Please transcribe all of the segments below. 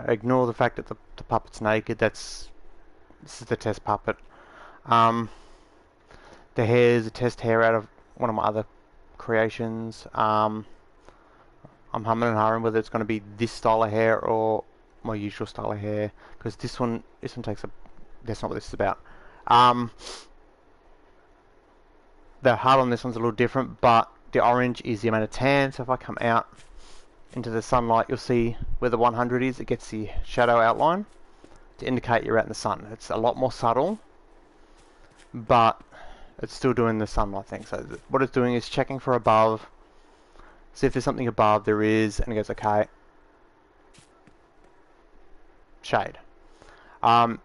Ignore the fact that the puppet's naked. This is the test puppet. The hair is a test hair out of one of my other creations. I'm humming and hawing whether it's going to be this style of hair or my usual style of hair, because this one takes a. That's not what this is about. The heart on this one's a little different, but the orange is the amount of tan. So if I come out into the sunlight, you'll see where the 100 is. It gets the shadow outline to indicate you're out in the sun. It's a lot more subtle, but it's still doing the sunlight thing. So what it's doing is checking for above. See if there's something above. There is, and it goes okay. Shade. And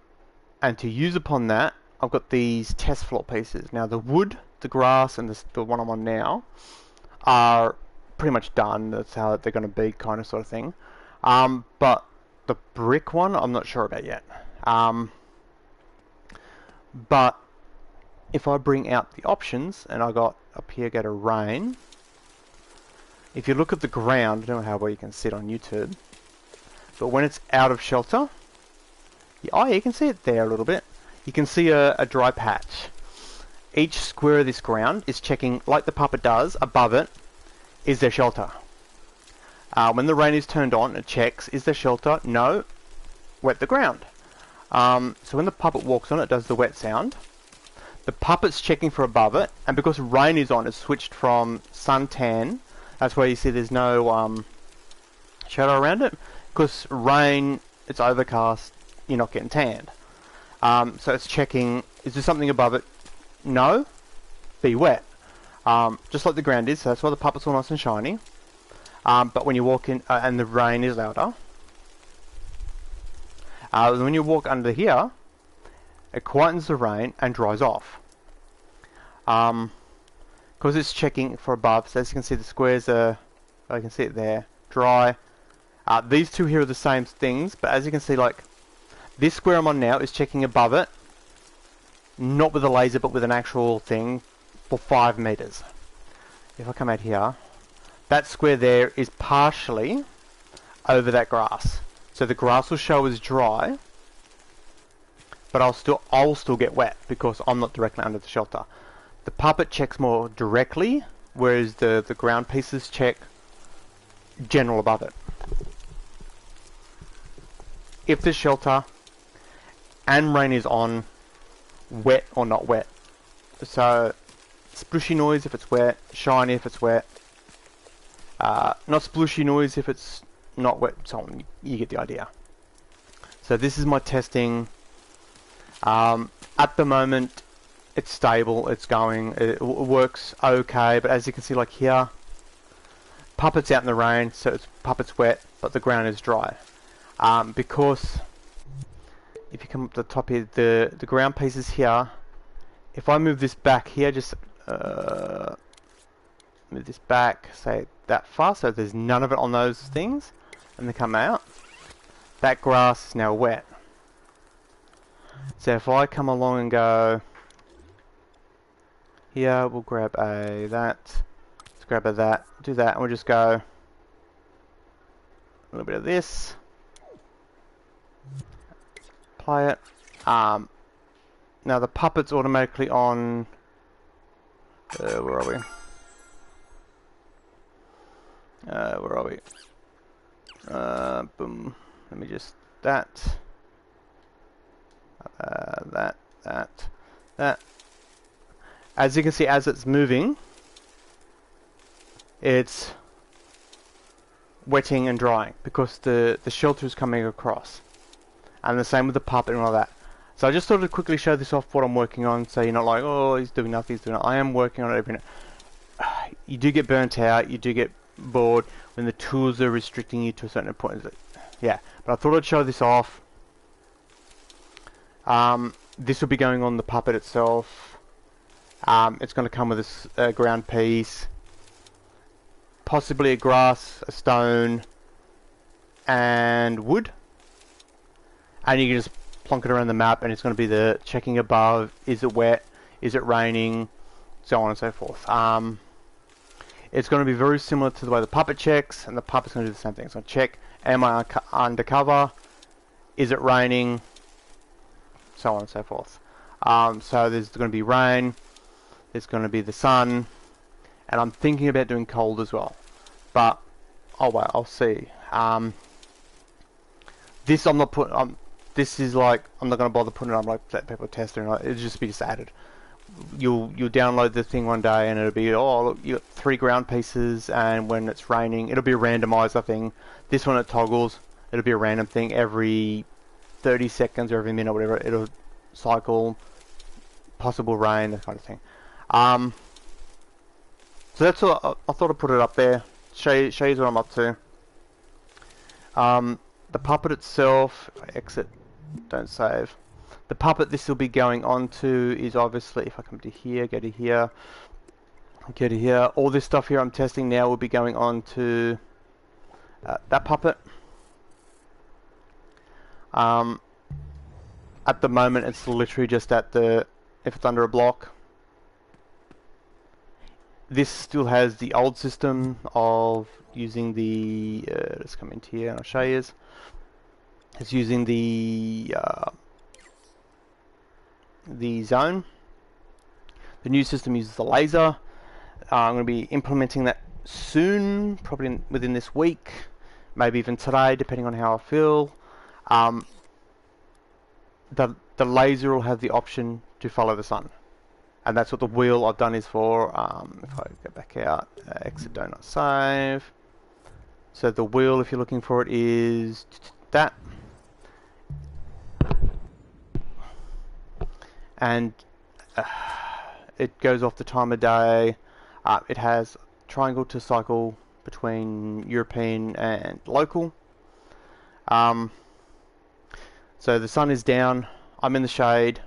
to use upon that, I've got these test floor pieces. Now the wood, the grass, and the one I'm on now are pretty much done. That's how they're going to be, kind of sort of thing. But the brick one, I'm not sure about yet. But if I bring out the options, and I got up here, go to rain. If you look at the ground, I don't know how well you can see it on YouTube, but when it's out of shelter, oh yeah, you can see it there a little bit. You can see a dry patch. Each square of this ground is checking, like the puppet does, above it, is there shelter? When the rain is turned on, it checks, is there shelter? No. Wet the ground. So when the puppet walks on it, does the wet sound. The puppet's checking for above it, and because rain is on, it's switched from suntan. That's why you see there's no shadow around it. Because rain, it's overcast, you're not getting tanned. So it's checking, is there something above it? No. Be wet. Just like the ground is, so that's why the puppet's all nice and shiny. But when you walk in, and the rain is louder, when you walk under here, it quietens the rain and dries off. Because it's checking for above, so as you can see the squares are, oh, you can see it there, dry. These two here are the same things, but as you can see, like, this square I'm on now is checking above it, not with a laser, but with an actual thing, for 5 meters. If I come out here, that square there is partially over that grass. So the grass will show as dry, but I'll still get wet because I'm not directly under the shelter. The puppet checks more directly, whereas the ground pieces check general above it. If the shelter and rain is on, wet or not wet. So splooshy noise if it's wet, shiny if it's wet, not splooshy noise if it's not wet, so on. You get the idea. So this is my testing. At the moment it's stable, it's going, it works okay, but as you can see, like here, puppet's out in the rain, so puppet's wet, but the ground is dry. Because if you come up to the top here, the ground pieces here, if I move this back here, just move this back, say that far, so there's none of it on those things, and they come out, that grass is now wet. So if I come along and go here, we'll grab that, let's grab that, do that, and we'll just go a little bit of this, play it. Now the puppet's automatically on, where are we? Where are we? Boom. Let me just, that. As you can see, as it's moving, it's wetting and drying because the shelter is coming across, and the same with the puppet and all that. So I just thought I'd quickly show this off, what I'm working on, so you're not like, oh, he's doing nothing, he's doing nothing. I am working on it every night. You do get burnt out, you do get bored when the tools are restricting you to a certain point. Yeah, but I thought I'd show this off. This will be going on the puppet itself. It's going to come with this ground piece, possibly a grass, a stone, and wood. And you can just plonk it around the map, and it's going to be the checking above, is it wet, is it raining, so on and so forth. It's going to be very similar to the way the puppet checks, and the puppet's going to do the same thing. So check, am I undercover? Is it raining? So on and so forth. So there's going to be rain, there's going to be the sun, and I'm thinking about doing cold as well. But, oh wait, I'll see. This I'm not putting, this is like, I'm not going to bother putting it on, like, let people test it, it'll just be added. You'll download the thing one day and it'll be, oh look, you got 3 ground pieces, and when it's raining, it'll be a randomizer thing. This one it toggles, it'll be a random thing every 30 seconds or every minute, whatever, it'll cycle, possible rain, that kind of thing. So that's all, I thought I'd put it up there, show you what I'm up to. The puppet itself, if I exit, don't save. The puppet this will be going on to is obviously, if I come to here, go to here, go to here, all this stuff here I'm testing now will be going on to that puppet. At the moment it's literally just at the, if it's under a block. This still has the old system of using the, let's come into here and I'll show you. It's using the zone. The new system uses the laser. I'm going to be implementing that soon, probably within this week, maybe even today, depending on how I feel. The laser will have the option to follow the sun, and that's what the wheel I've done is for. If I go back out, exit, do not save. So the wheel, if you're looking for it, is that. And it goes off the time of day. It has triangle to cycle between European and local. So the sun is down, I'm in the shade,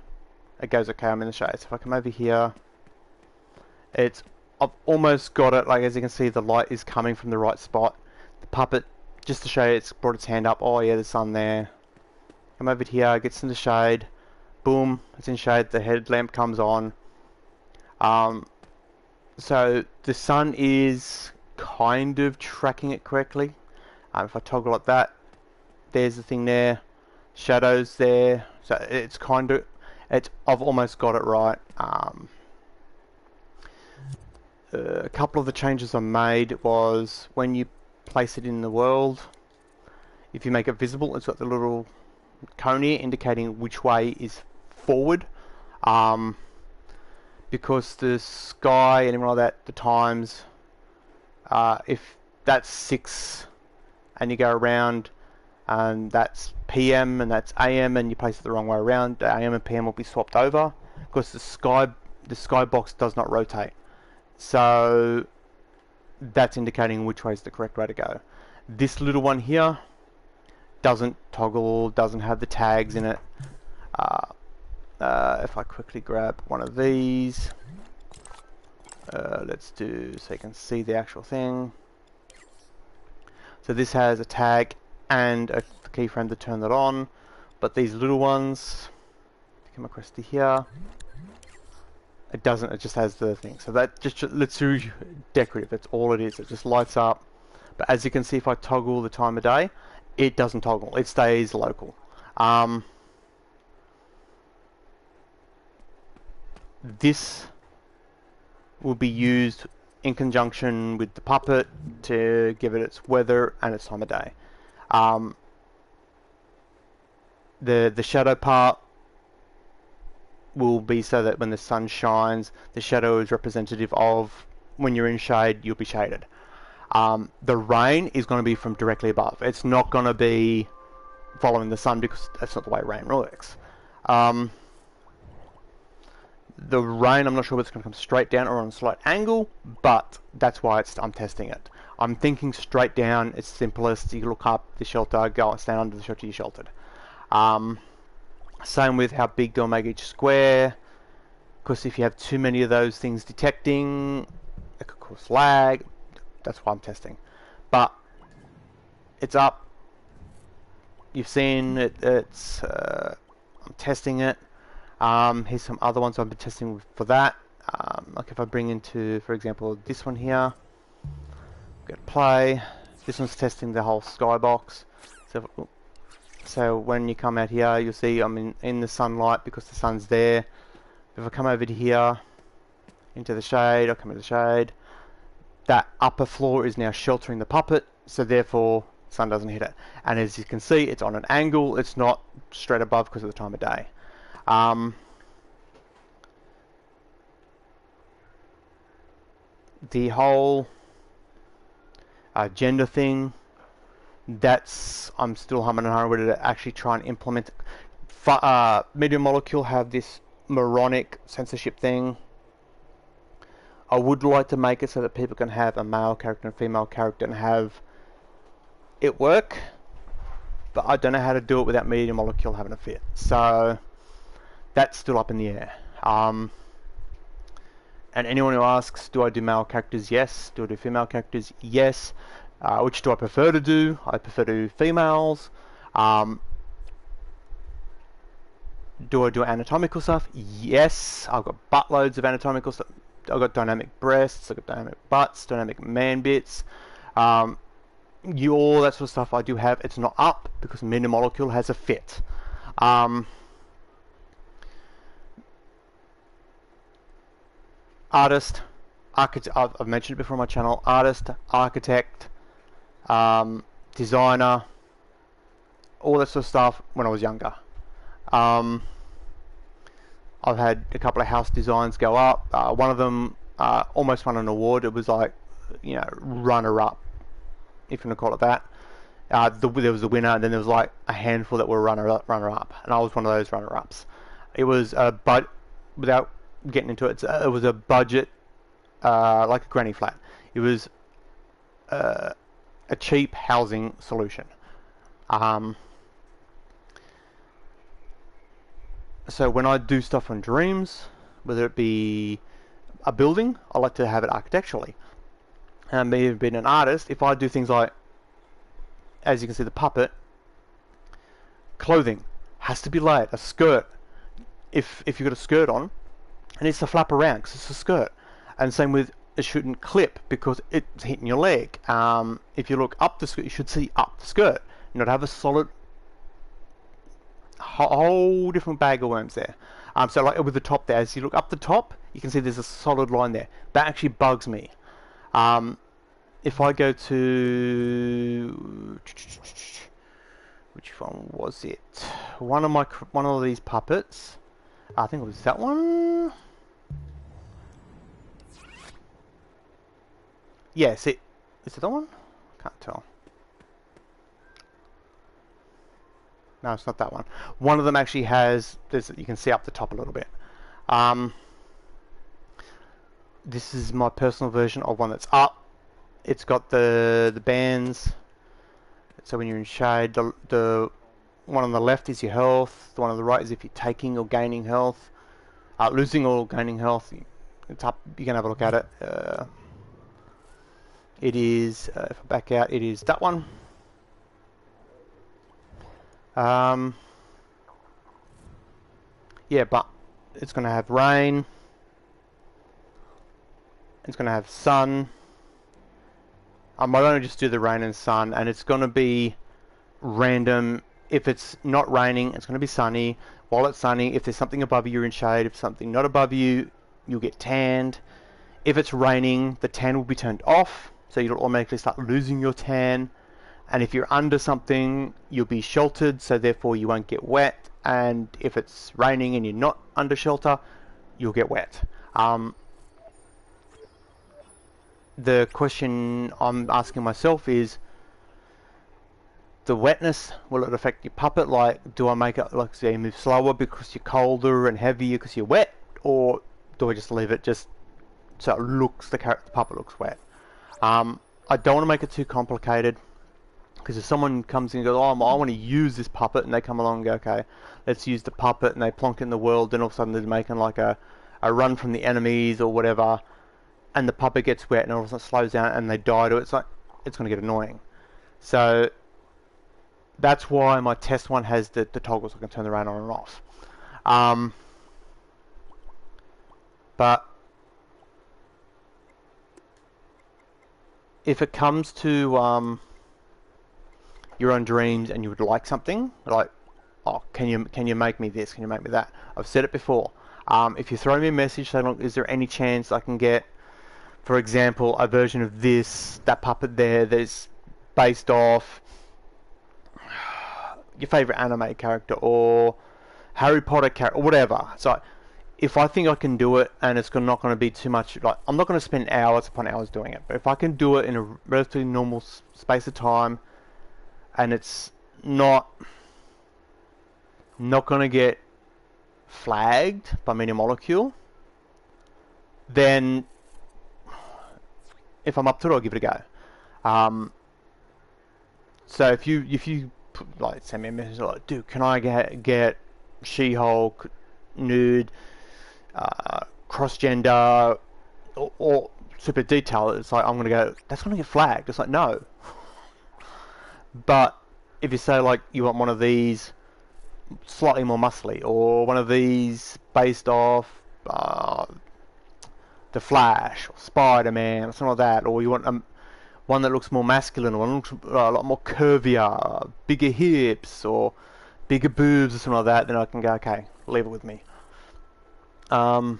it goes okay, I'm in the shade. So if I come over here, I've almost got it, like as you can see the light is coming from the right spot. The puppet, just to show you, it's brought its hand up, oh yeah, the sun there. Come over here, gets in the shade, boom, it's in shade, the headlamp comes on. So the sun is kind of tracking it correctly. If I toggle like that, there's the thing there, shadows there, so it's kind of, I've almost got it right. A couple of the changes I made was when you place it in the world, if you make it visible, it's got the little cone here indicating which way is forward. Because the sky and everything like that, the times, if that's 6 and you go around and that's PM and that's AM and you place it the wrong way around, the AM and PM will be swapped over because the sky box does not rotate. So that's indicating which way is the correct way to go. This little one here doesn't toggle, doesn't have the tags in it. If I quickly grab one of these, let's do so you can see the actual thing. So this has a tag and a keyframe to turn that on, but these little ones come across to here, it doesn't, it just has the thing. So that just lets you decorative, that's all it is, it just lights up. But as you can see, if I toggle the time of day, it doesn't toggle, it stays local. This will be used in conjunction with the puppet to give it its weather and its time of day. The shadow part will be so that when the sun shines, the shadow is representative of when you're in shade, you'll be shaded. The rain is going to be from directly above. It's not going to be following the sun because that's not the way rain works. The rain, I'm not sure whether it's going to come straight down or on a slight angle, but that's why I'm testing it. I'm thinking straight down, it's simplest. You look up the shelter, go and stand under the shelter, you're sheltered. Same with how big do I make each square, because if you have too many of those things detecting, it could cause lag. That's why I'm testing. But it's up. You've seen it. I'm testing it. Here's some other ones I've been testing for that. Like if I bring into, for example, this one here, Go to play. This one's testing the whole skybox. So when you come out here, you'll see I'm in the sunlight because the sun's there. If I come over to here, into the shade, I'll come into the shade. That upper floor is now sheltering the puppet, so therefore sun doesn't hit it. And as you can see, it's on an angle, it's not straight above because of the time of day. The whole gender thing, that's, I'm still humming and hawing to actually try and implement. Media Molecule have this moronic censorship thing. I would like to make it so that people can have a male character and female character and have it work, but I don't know how to do it without Media Molecule having a fit. So that's still up in the air. And anyone who asks, do I do male characters? Yes. Do I do female characters? Yes. Which do I prefer to do? I prefer to do females. Do I do anatomical stuff? Yes. I've got buttloads of anatomical stuff. I've got dynamic breasts, I've got dynamic butts, dynamic man bits. All that sort of stuff I do have. It's not up because Media Molecule has a fit. Artist, architect, I've mentioned it before on my channel. Artist, architect, designer, all that sort of stuff when I was younger. I've had a couple of house designs go up. One of them almost won an award. It was like, you know, runner-up, if you want to call it that. There was a winner, and then there was like a handful that were runner-up, and I was one of those runner-ups. It was but without getting into it, it was a budget, like a granny flat. It was a cheap housing solution. So when I do stuff on Dreams, whether it be a building, I like to have it architecturally. And me being an artist, if I do things like, as you can see, the puppet, clothing has to be layered. A skirt, if you've got a skirt on, it needs to flap around because it's a skirt. And same with, it shouldn't clip because it's hitting your leg. If you look up the skirt, you should see up the skirt, not have a solid, whole different bag of worms there. So like with the top there, as you look up the top, you can see there's a solid line there. That actually bugs me. If I go to, which one was it? One of these puppets. I think it was that one. Yes, is it that one? Can't tell. No, it's not that one. One of them actually has, you can see up the top a little bit. This is my personal version of one that's up. It's got the bands. So when you're in shade, the one on the left is your health. The one on the right is if you're taking or gaining health. Losing or gaining health. It's up. You can have a look at it. It is, if I back out, it is that one. Yeah, but it's going to have rain. It's going to have sun. I might only just do the rain and sun, and it's going to be random. If it's not raining, it's going to be sunny. While it's sunny, if there's something above you, you're in shade. If something not above you, you'll get tanned. If it's raining, the tan will be turned off, so you'll automatically start losing your tan. And if you're under something, you'll be sheltered, so therefore you won't get wet. And if it's raining and you're not under shelter, you'll get wet. The question I'm asking myself is, the wetness, will it affect your puppet? Like, do I make it, like, say, move slower because you're colder and heavier because you're wet? Or do I just leave it just so it looks, the puppet looks wet? I don't want to make it too complicated, because if someone comes in and goes, oh, I want to use this puppet, and they come along and go, okay, let's use the puppet, and they plonk it in the world, then all of a sudden they're making like a run from the enemies or whatever, and the puppet gets wet, and all of a sudden it slows down, and they die to it. It's like, it's going to get annoying. So that's why my test one has the toggles. I can turn the rain on and off. But if it comes to your own dreams and you would like something, like, oh, can you make me this? Can you make me that? I've said it before. If you throw me a message saying, look, is there any chance I can get, for example, a version of that puppet there that is based off your favorite anime character or Harry Potter character or whatever. So if I think I can do it and it's not going to be too much, like, I'm not going to spend hours upon hours doing it, but if I can do it in a relatively normal space of time and it's not going to get flagged by Media Molecule, then if I'm up to it, I'll give it a go. So if you like send me a message like, dude, can I get She-Hulk nude, cross-gender, or super detailed, it's like, I'm gonna go, that's gonna get flagged. It's like, no. But if you say, like, you want one of these slightly more muscly, or one of these based off the Flash or Spider-Man or something like that, or you want one that looks more masculine, or one that looks a lot more curvier, bigger hips or bigger boobs or something like that, then I can go, okay, leave it with me. I'm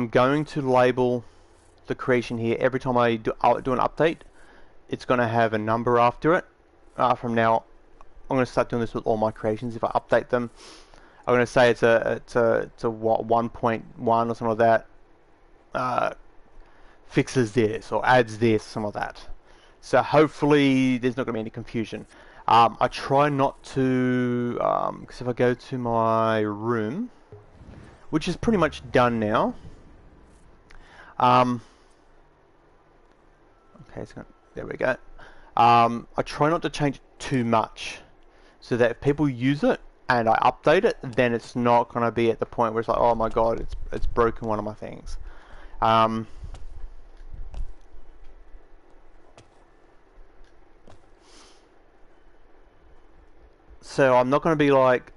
going to label the creation here every time I do an update. It's going to have a number after it. From now, I'm going to start doing this with all my creations. If I update them, I'm going to say it's a what 1.1 or something like that. Fixes this or adds this, something like that. So hopefully there's not going to be any confusion. I try not to, because if I go to my room, which is pretty much done now. Okay, there we go. I try not to change it too much, so that if people use it and I update it, then it's not going to be at the point where it's like, oh my god, it's broken one of my things. So I'm not going to be like,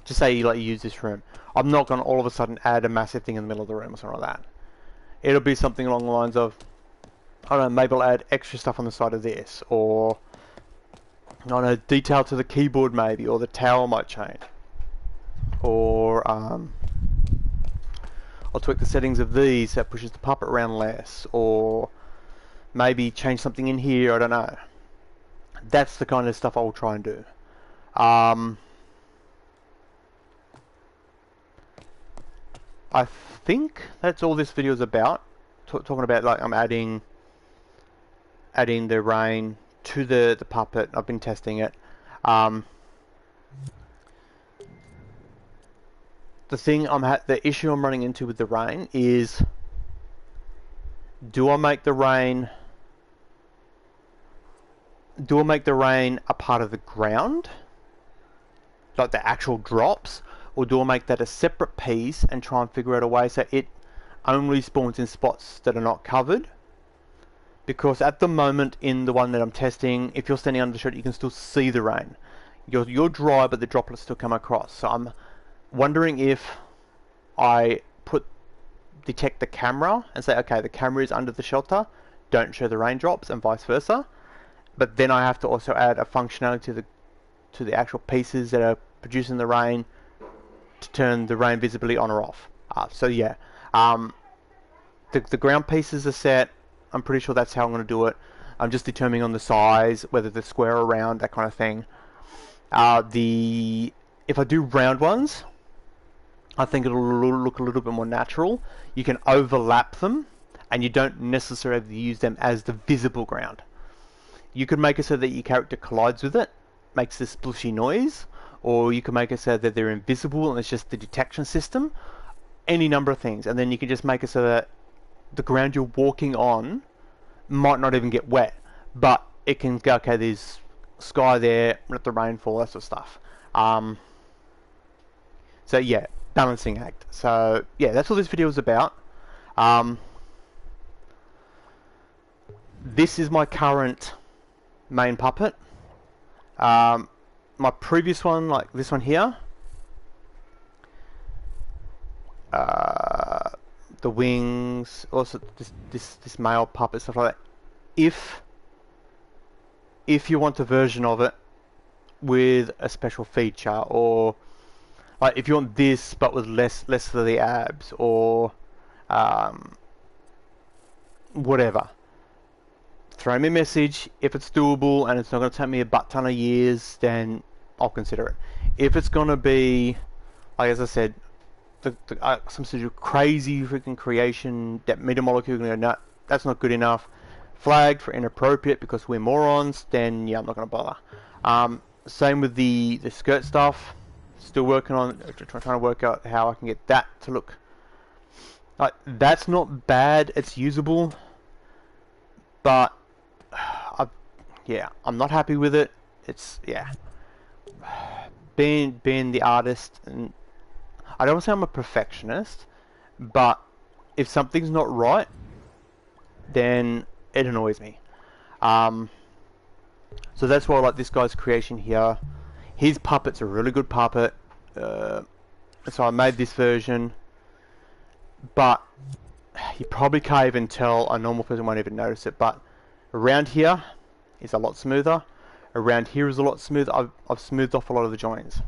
just say you like use this room. I'm not going to all of a sudden add a massive thing in the middle of the room or something like that. It'll be something along the lines of, I don't know, maybe I'll add extra stuff on the side of this, or I don't know, detail to the keyboard maybe, or the tower might change, or I'll tweak the settings of these so that pushes the puppet around less, or maybe change something in here, I don't know. That's the kind of stuff I'll try and do. I think that's all this video is about. Talking about, like, I'm adding the rain to the puppet. I've been testing it. The issue I'm running into with the rain is, do I make the rain a part of the ground, like the actual drops, or do I make that a separate piece and try and figure out a way so it only spawns in spots that are not covered? Because at the moment, in the one that I'm testing, if you're standing under the shirt, you can still see the rain. You're dry, but the droplets still come across. So I'm wondering if I detect the camera and say, okay, the camera is under the shelter, don't show the raindrops, and vice versa. But then I have to also add a functionality to the actual pieces that are producing the rain to turn the rain visibility on or off. So yeah, the ground pieces are set. I'm pretty sure that's how I'm going to do it. I'm just determining on the size, whether they're square or round, that kind of thing. If I do round ones, I think it'll look a little bit more natural. You can overlap them, and you don't necessarily use them as the visible ground. You could make it so that your character collides with it, makes this splishy noise, or you can make it so that they're invisible and it's just the detection system. Any number of things, and then you can just make it so that the ground you're walking on might not even get wet, but it can go, okay, there's sky there, let the rain fall, that sort of stuff. So yeah, balancing act. So yeah, that's what this video is about. This is my current main puppet. My previous one, like this one here, the wings, also this male puppet, stuff like that. If you want a version of it with a special feature, or like if you want this but with less of the abs, or whatever, throw me a message. If it's doable and it's not going to take me a butt ton of years, then I'll consider it. If it's going to be, like as I said, some sort of crazy freaking creation that media molecule going to go, no, that's not good enough, flagged for inappropriate because we're morons, then yeah, I'm not going to bother. Same with the skirt stuff. Still working on trying to work out how I can get that to look like that's not bad. It's usable, but I'm not happy with it. It's being the artist, and I don't want to say I'm a perfectionist, but if something's not right, then it annoys me. So that's why I like this guy's creation here. His puppet's a really good puppet. So I made this version, but you probably can't even tell. A normal person won't even notice it, but around here is a lot smoother. Around here is a lot smoother. I've smoothed off a lot of the joints,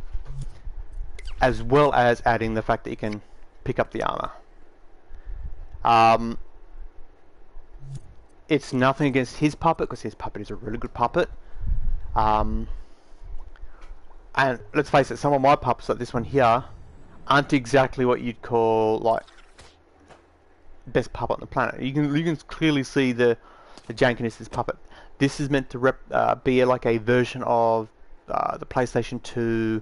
as well as adding the fact that you can pick up the armor. It's nothing against his puppet, because his puppet is a really good puppet. And let's face it, some of my puppets, like this one here, aren't exactly what you'd call like best puppet on the planet. You can clearly see the jankiness of this puppet. This is meant to be like a version of the PlayStation 2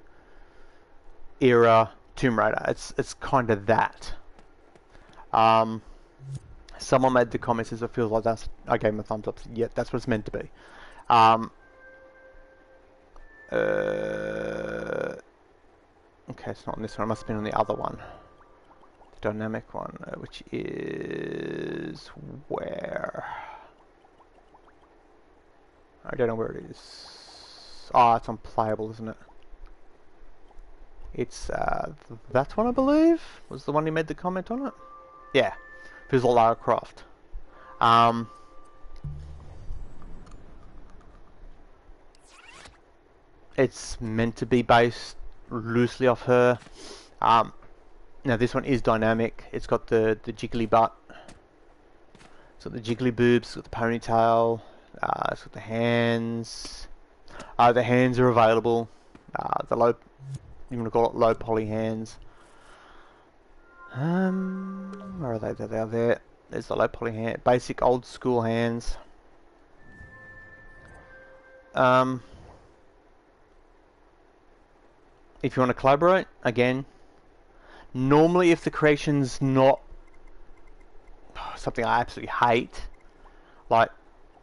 era Tomb Raider. It's kind of that. Someone made the comments as it feels like that's. I gave him a thumbs up. Yeah, that's what it's meant to be. Okay, it's not on this one. It must have been on the other one, the dynamic one, which is where I don't know where it is. Ah, it's on playable, isn't it? It's that one, I believe, was the one who made the comment on it. Yeah, feels like Lara Croft. It's meant to be based loosely off her. Now this one is dynamic. It's got the jiggly butt. It's got the jiggly boobs. It's got the ponytail. It's got the hands. The hands are available. The low, you want to call it low poly hands. Where are they? They're there. There's the low poly hand. Basic old school hands. If you want to collaborate, again, normally if the creation's not something I absolutely hate, like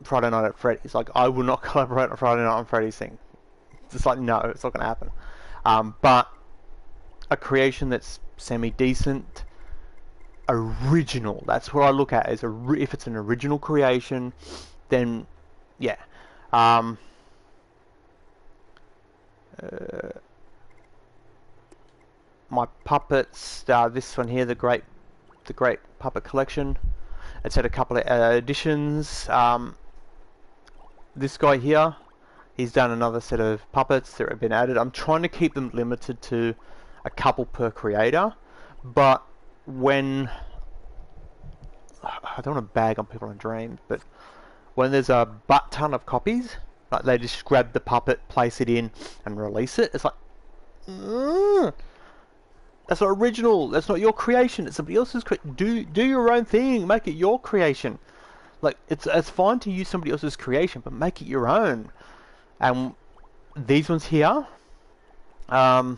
Friday Night at Freddy's, like I will not collaborate on Friday Night on Freddy's thing. It's just like, no, it's not going to happen. But a creation that's semi-decent, original, that's what I look at. Is if it's an original creation, then yeah. My puppets, this one here, the great puppet collection. It's had a couple of additions. This guy here, he's done another set of puppets that have been added. I'm trying to keep them limited to a couple per creator, but when I don't want to bag on people on Dream, but when there's a butt ton of copies, like they just grab the puppet, place it in, and release it, it's like, that's not original. That's not your creation. It's somebody else's. Do your own thing. Make it your creation. Like it's fine to use somebody else's creation, but make it your own. And these ones here, if I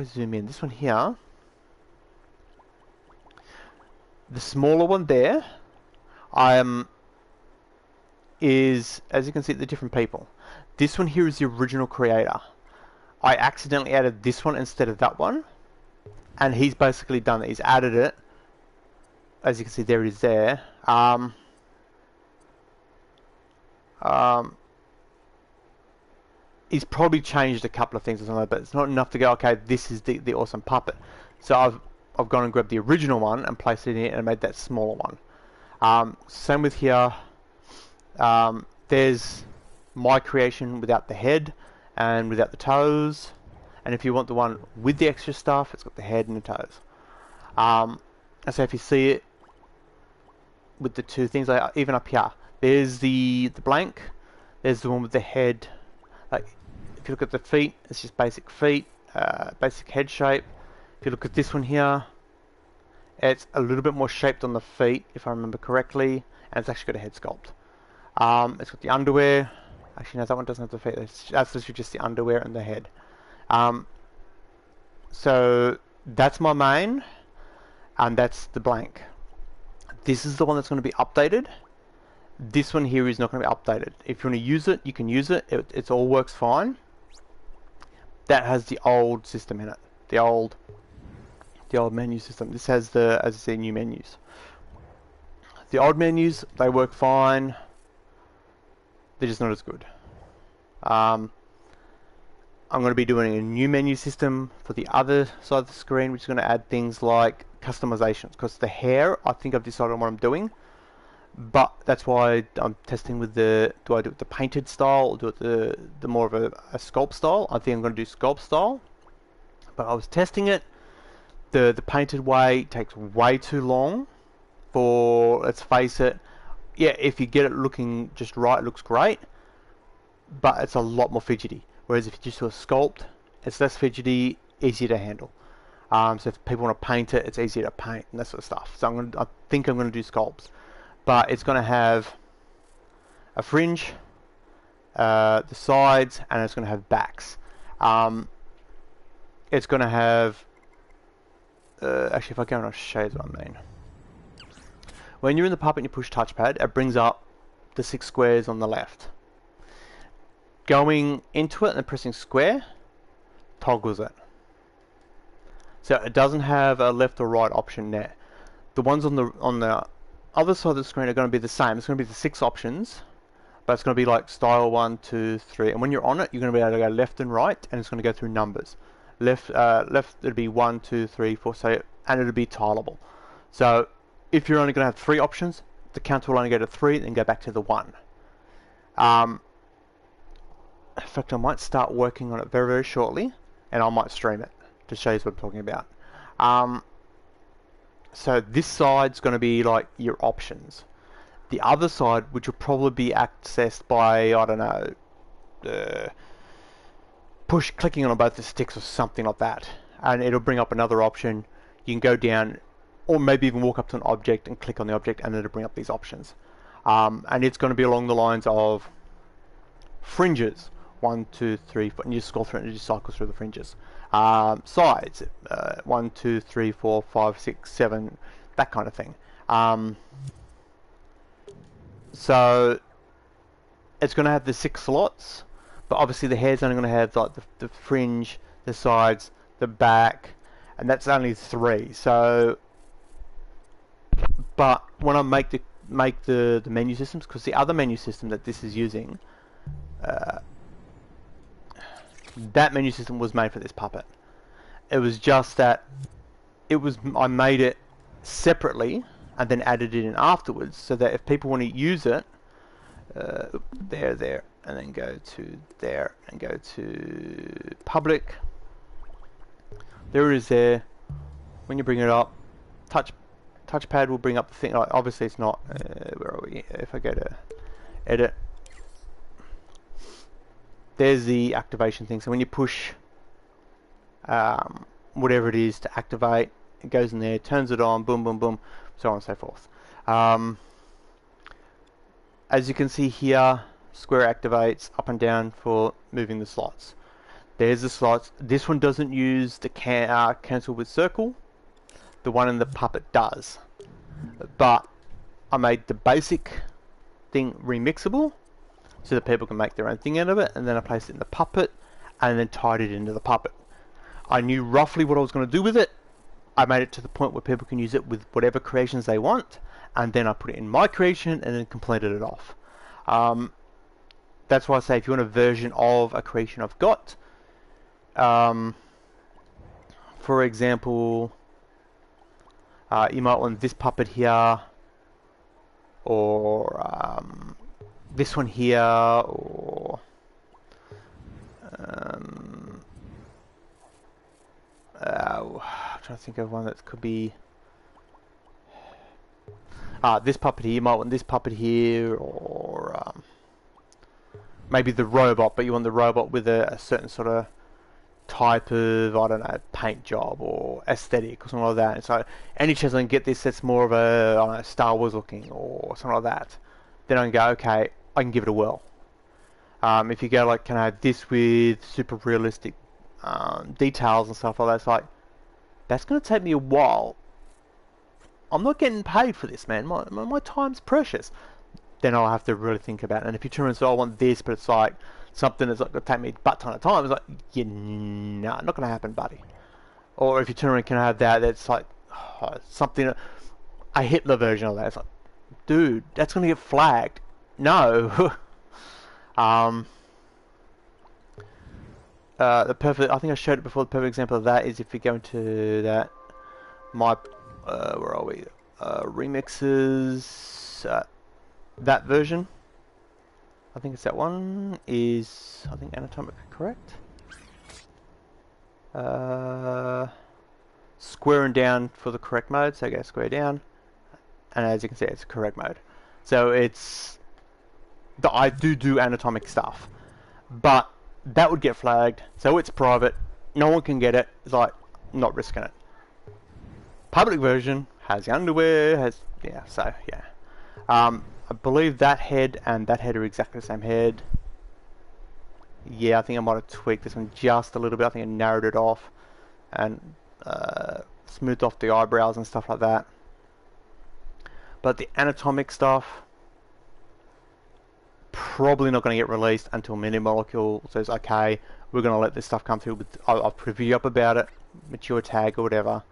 zoom in, this one here, the smaller one there, is, as you can see, the different people. This one here is the original creator. I accidentally added this one instead of that one, and he's basically done it. He's added it. As you can see, there it is there. He's probably changed a couple of things or something, but it's not enough to go, okay, this is the awesome puppet. So I've I've gone and grabbed the original one and placed it in it and made that smaller one. Same with here. There's my creation without the head and without the toes, and if you want the one with the extra stuff, it's got the head and the toes. And so if you see it with the two things, like even up here, there's the blank, there's the one with the head. Like if you look at the feet, it's just basic feet, basic head shape. If you look at this one here, it's a little bit more shaped on the feet, if I remember correctly, and it's actually got a head sculpt. It's got the underwear. Actually, no, that one doesn't have the feet. That's literally just the underwear and the head. So that's my main, and that's the blank. This is the one that's going to be updated. This one here is not going to be updated. If you want to use it, you can use it. It all works fine. That has the old system in it. The old menu system. This has the, as I say, new menus. The old menus, they work fine. They're just not as good. I'm going to be doing a new menu system for the other side of the screen, which is going to add things like customizations. Because the hair, I think I've decided on what I'm doing. But that's why I'm testing with the, do I do it the painted style or do it the more of a sculpt style? I think I'm going to do sculpt style. But I was testing it. The painted way takes way too long for, let's face it, yeah, if you get it looking just right, it looks great, but it's a lot more fidgety. Whereas if you just do a sculpt, it's less fidgety, easier to handle. So if people want to paint it, it's easier to paint and that sort of stuff. So I think I'm going to do sculpts, but it's going to have a fringe, the sides, and it's going to have backs. It's going to have actually, if I go and I'll show you what I mean. When you're in the puppet and you push touchpad, it brings up the 6 squares on the left. Going into it and pressing square toggles it. So it doesn't have a left or right option there. The ones on the other side of the screen are going to be the same. It's going to be the 6 options, but it's going to be like style 1, 2, 3. And when you're on it, you're going to be able to go left and right, and it's going to go through numbers. Left, it'll be 1, 2, 3, 4, so, and it'll be tileable. So if you're only going to have 3 options, the counter will only go to 3, then go back to the 1. In fact, I might start working on it very, very shortly, and I might stream it to show you what I'm talking about. So this side's going to be like your options. The other side, which will probably be accessed by, I don't know, clicking on both the sticks or something like that, and it'll bring up another option. You can go down, or maybe even walk up to an object and click on the object, and it'll bring up these options. And it's going to be along the lines of fringes, 1, 2, 3, 4, and you scroll through it and you cycle through the fringes. Sides, 1, 2, 3, 4, 5, 6, 7, that kind of thing. So it's going to have the 6 slots, but obviously the hair's only going to have like the fringe, the sides, the back, and that's only 3. So, but when I make the menu systems, because the other menu system that this is using, that menu system was made for this puppet. It was just that I made it separately and then added it in afterwards, so that if people want to use it, there, and then go to there and go to public. There it is there. When you bring it up, touchpad will bring up the thing. Obviously it's not, where are we? If I go to edit, there's the activation thing. So when you push whatever it is to activate, it goes in there, turns it on, boom, boom, boom, so on and so forth. As you can see here, square activates up and down for moving the slots. There's the slots. This one doesn't use the cancel with circle. The one in the puppet does. But I made the basic thing remixable so that people can make their own thing out of it, and then I placed it in the puppet and then tied it into the puppet. I knew roughly what I was going to do with it. I made it to the point where people can use it with whatever creations they want, and then I put it in my creation and then completed it off. That's why I say if you want a version of a creation I've got, for example, You might want this puppet here, or this one here, or I'm trying to think of one that could be this puppet here. You might want this puppet here, or maybe the robot, but you want the robot with a certain sort of type of, I don't know, paint job or aesthetic or something like that. And so any chance I can get this that's more of a, I don't know, Star Wars looking or something like that, then I can go, okay, I can give it a whirl. If you go like, can I have this with super realistic details and stuff like that, it's like, that's going to take me a while. I'm not getting paid for this, man. My time's precious. Then I'll have to really think about it. And if you turn and say, I want this, but it's like something that's like going to take me a butt ton of time, it's like, yeah, no, not going to happen, buddy. Or if you turn around, can I have that? That's like something, a Hitler version of that. It's like, dude, that's going to get flagged. No. The perfect, I think I showed it before, the perfect example of that is if you go into that, where are we? Remixes, that version. I think it's that one, is, I think anatomic correct? Square and down for the correct mode, so go square down, and as you can see, it's correct mode. So it's, I do anatomic stuff, but that would get flagged, so it's private, no one can get it, it's like, not risking it. Public version has the underwear, has, yeah, so, yeah. I believe that head and that head are exactly the same head. Yeah, I think I might have tweaked this one just a little bit. I think I narrowed it off and smoothed off the eyebrows and stuff like that. But the anatomic stuff, probably not going to get released until Mini Molecule says, okay, we're going to let this stuff come through. I'll preview up about it, mature tag or whatever.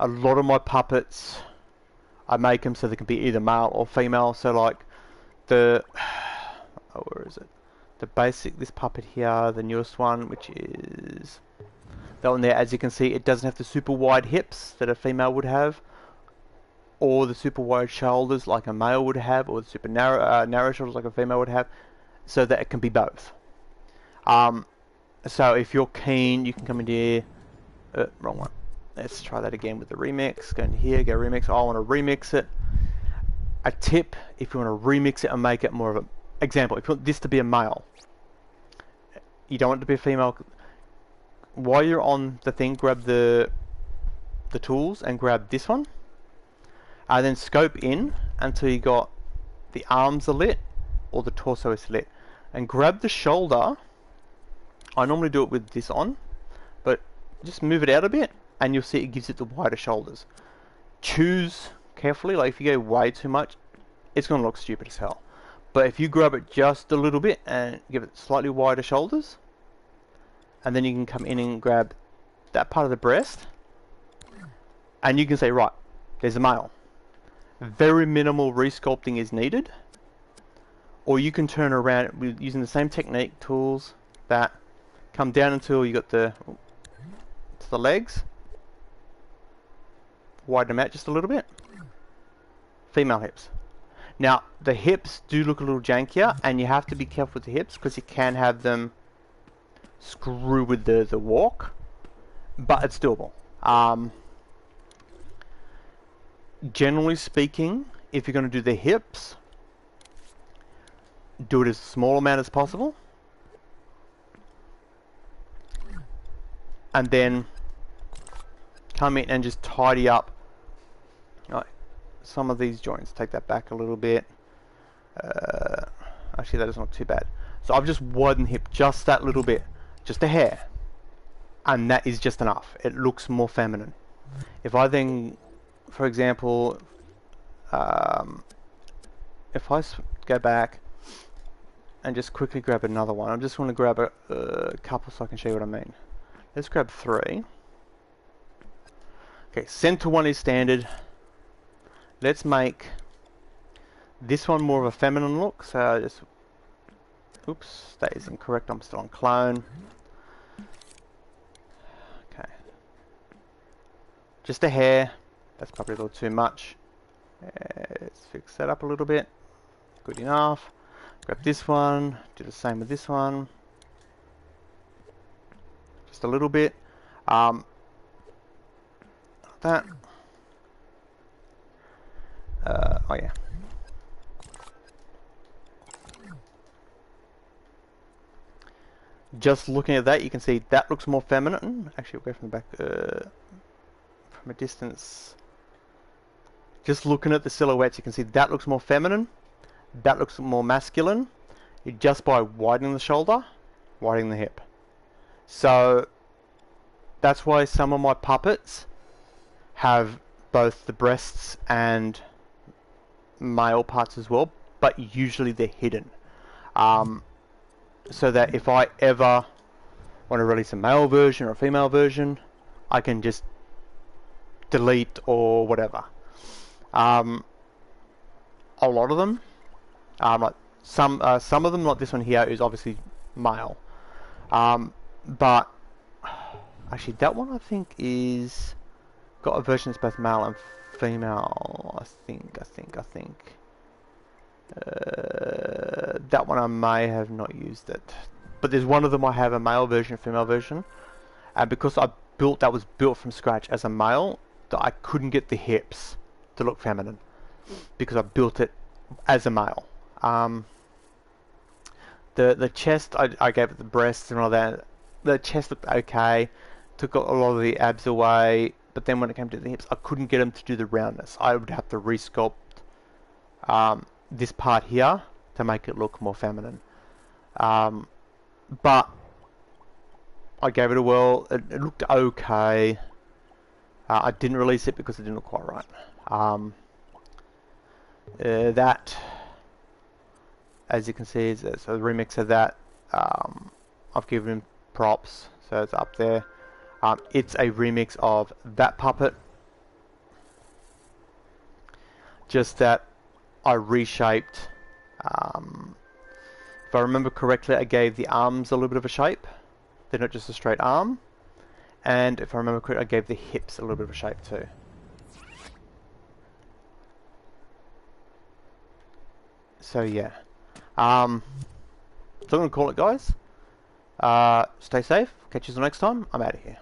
A lot of my puppets, I make them so they can be either male or female. So like the, oh, where is it? The basic, this puppet here, the newest one, which is that one there. As you can see, it doesn't have the super wide hips that a female would have, or the super wide shoulders like a male would have, or the super narrow shoulders like a female would have, so that it can be both. So if you're keen, you can come in here. Wrong one. Let's try that again with the remix. Go in here, go remix. I want to remix it. A tip, if you want to remix it and make it more of an example, if you want this to be a male, you don't want it to be a female. While you're on the thing, grab the tools and grab this one. Then scope in until you got the arms are lit or the torso is lit. And grab the shoulder. I normally do it with this on, but just move it out a bit and you'll see it gives it the wider shoulders. Choose carefully, like if you go way too much, it's going to look stupid as hell. But if you grab it just a little bit and give it slightly wider shoulders, and then you can come in and grab that part of the breast, and you can say, right, there's a male. Very minimal resculpting is needed, or you can turn around with using the same technique, tools, that, come down until you got the legs, widen them out just a little bit. Female hips. Now the hips do look a little jankier, and you have to be careful with the hips because you can have them screw with the walk, but it's doable. Generally speaking, if you're going to do the hips, do it as small amount as possible, and then come in and just tidy up some of these joints. Take that back a little bit. Actually, that is not too bad. So I've just widened hip just that little bit, just a hair, and that is just enough. It looks more feminine. If I then, for example, if I go back and just quickly grab another one, I just want to grab a couple so I can show you what I mean. Let's grab 3. Okay, center one is standard. Let's make this one more of a feminine look. So I just, oops, that is incorrect. I'm still on clone. Just a hair. That's probably a little too much. Let's fix that up a little bit. Good enough. Grab this one. Do the same with this one. Just a little bit. Like that. Oh yeah. Just looking at that, you can see that looks more feminine. Actually, we'll go from the back, from a distance. Just looking at the silhouettes, you can see that looks more feminine. That looks more masculine. Just by widening the shoulder, widening the hip. So that's why some of my puppets have both the breasts and male parts as well, but usually they're hidden. So that if I ever want to release a male version or a female version, I can just delete or whatever. A lot of them, like some of them, like this one here, is obviously male. But actually, that one I think is got a version that's both male and female. I think. That one I may have not used it, but there's one of them I have a male version, female version, and because that was built from scratch as a male, that I couldn't get the hips to look feminine because I built it as a male. The chest, I gave it the breasts and all that. The chest looked okay, took a lot of the abs away, but then when it came to the hips, I couldn't get them to do the roundness. I would have to resculpt this part here to make it look more feminine. But I gave it a whirl. It looked okay. I didn't release it because it didn't look quite right. That, as you can see, is a remix of that. I've given him props, so it's up there. It's a remix of that puppet. Just that I reshaped. If I remember correctly, I gave the arms a little bit of a shape. They're not just a straight arm. And if I remember correctly, I gave the hips a little bit of a shape too. So yeah. So I'm going to call it, guys. Stay safe. Catch you the next time. I'm out of here.